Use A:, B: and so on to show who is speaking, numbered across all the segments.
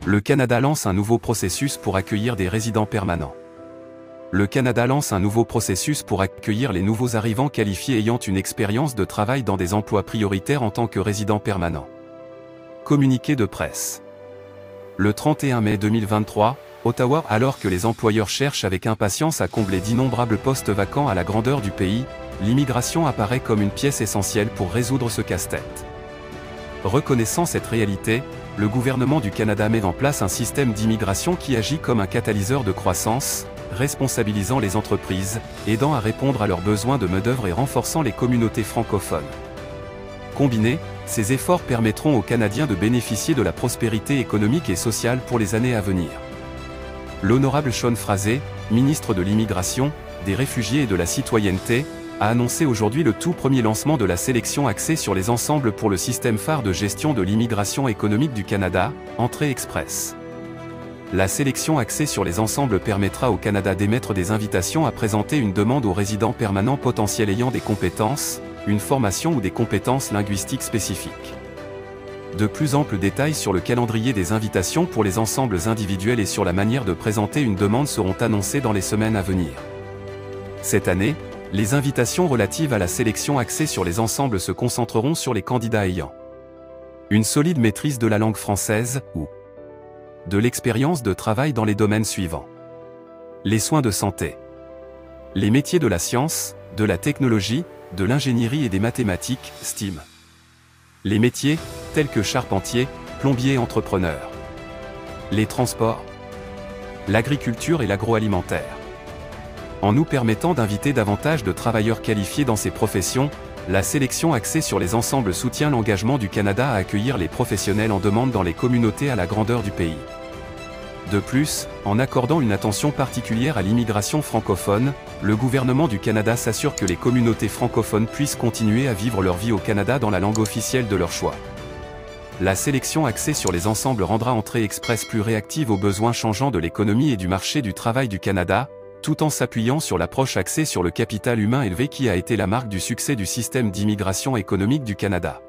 A: Le Canada lance un nouveau processus pour accueillir des résidents permanents. Le Canada lance un nouveau processus pour accueillir les nouveaux arrivants qualifiés ayant une expérience de travail dans des emplois prioritaires en tant que résidents permanents. Communiqué de presse. Le 31 mai 2023, Ottawa. Alors que les employeurs cherchent avec impatience à combler d'innombrables postes vacants à la grandeur du pays, l'immigration apparaît comme une pièce essentielle pour résoudre ce casse-tête. Reconnaissant cette réalité, le gouvernement du Canada met en place un système d'immigration qui agit comme un catalyseur de croissance, responsabilisant les entreprises, aidant à répondre à leurs besoins de main-d'œuvre et renforçant les communautés francophones. Combinés, ces efforts permettront aux Canadiens de bénéficier de la prospérité économique et sociale pour les années à venir. L'honorable Sean Frazee, ministre de l'Immigration, des Réfugiés et de la Citoyenneté, a annoncé aujourd'hui le tout premier lancement de la sélection axée sur les ensembles pour le système phare de gestion de l'immigration économique du Canada, Entrée Express. La sélection axée sur les ensembles permettra au Canada d'émettre des invitations à présenter une demande aux résidents permanents potentiels ayant des compétences, une formation ou des compétences linguistiques spécifiques. De plus amples détails sur le calendrier des invitations pour les ensembles individuels et sur la manière de présenter une demande seront annoncés dans les semaines à venir. Cette année, les invitations relatives à la sélection axée sur les ensembles se concentreront sur les candidats ayant une solide maîtrise de la langue française ou de l'expérience de travail dans les domaines suivants: les soins de santé, les métiers de la science, de la technologie, de l'ingénierie et des mathématiques, STEAM. Les métiers, tels que charpentier, plombier et entrepreneur. Les transports, l'agriculture et l'agroalimentaire. En nous permettant d'inviter davantage de travailleurs qualifiés dans ces professions, la sélection axée sur les ensembles soutient l'engagement du Canada à accueillir les professionnels en demande dans les communautés à la grandeur du pays. De plus, en accordant une attention particulière à l'immigration francophone, le gouvernement du Canada s'assure que les communautés francophones puissent continuer à vivre leur vie au Canada dans la langue officielle de leur choix. La sélection axée sur les ensembles rendra Entrée Express plus réactive aux besoins changeants de l'économie et du marché du travail du Canada, tout en s'appuyant sur l'approche axée sur le capital humain élevé qui a été la marque du succès du système d'immigration économique du Canada.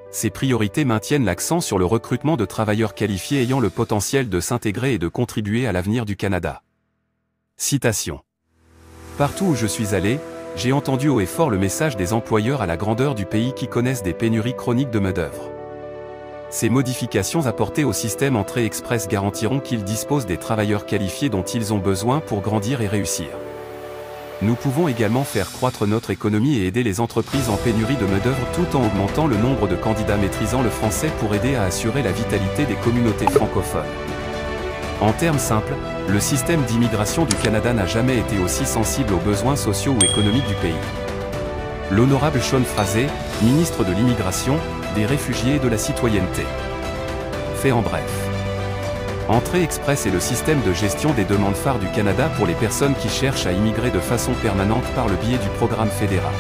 A: Ces priorités maintiennent l'accent sur le recrutement de travailleurs qualifiés ayant le potentiel de s'intégrer et de contribuer à l'avenir du Canada. Citation. Partout où je suis allé, j'ai entendu haut et fort le message des employeurs à la grandeur du pays qui connaissent des pénuries chroniques de main-d'œuvre. Ces modifications apportées au système Entrée Express garantiront qu'ils disposent des travailleurs qualifiés dont ils ont besoin pour grandir et réussir. Nous pouvons également faire croître notre économie et aider les entreprises en pénurie de main-d'œuvre tout en augmentant le nombre de candidats maîtrisant le français pour aider à assurer la vitalité des communautés francophones. En termes simples, le système d'immigration du Canada n'a jamais été aussi sensible aux besoins sociaux ou économiques du pays. L'honorable Sean Frazee, ministre de l'Immigration, des Réfugiés et de la Citoyenneté. Fait en bref. Entrée Express est le système de gestion des demandes phares du Canada pour les personnes qui cherchent à immigrer de façon permanente par le biais du programme fédéral.